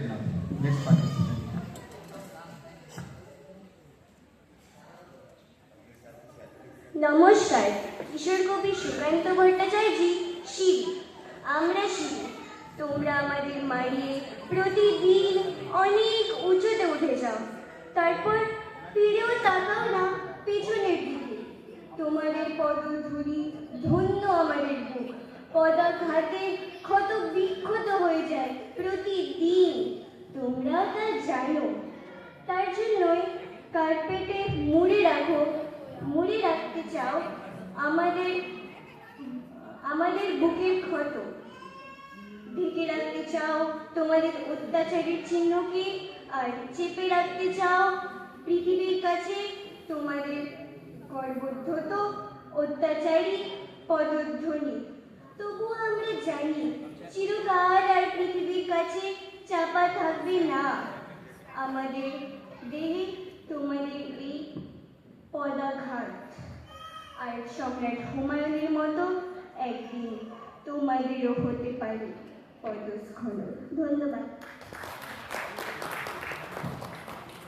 Next participant. নমস্কার, কিশোর কবি সুকান্ত ভট্টাচার্যজি শিব। আমরা শিব, তোমরা আমাদের মারিয়ে প্রতিদিন অনেক উঁচুতে উঠে যাও, তারপর ফিরেও তাকাও না পেছনের দিকে। তোমাদের পদধূলি ধন্য আমাদের বুক, পদাঘাতে ক্ষত বিক্ষত হয়ে যায় প্রতিদিন। তোমরাও তা জানো, তার জন্যই কার্পেটে মুড়ে রাখতে চাও আমাদের আমাদের বুকের ক্ষত, ঢেকে রাখতে চাও তোমাদের অত্যাচারের চিহ্নকে, আর চেপে রাখতে চাও পৃথিবীর কাছে তোমাদের গর্বোদ্ধত অত্যাচারী পদধ্বনি। তবুও আমরা জানি চিরকাল আর পৃথিবীর কাছে চাপা থাকবে না আমাদের দেহে তোমাদের এই পদাঘাত। আর সম্রাট হুমায়ুনের মতো একদিন তোমাদেরও হতে পারে পদস্খলন। ধন্যবাদ।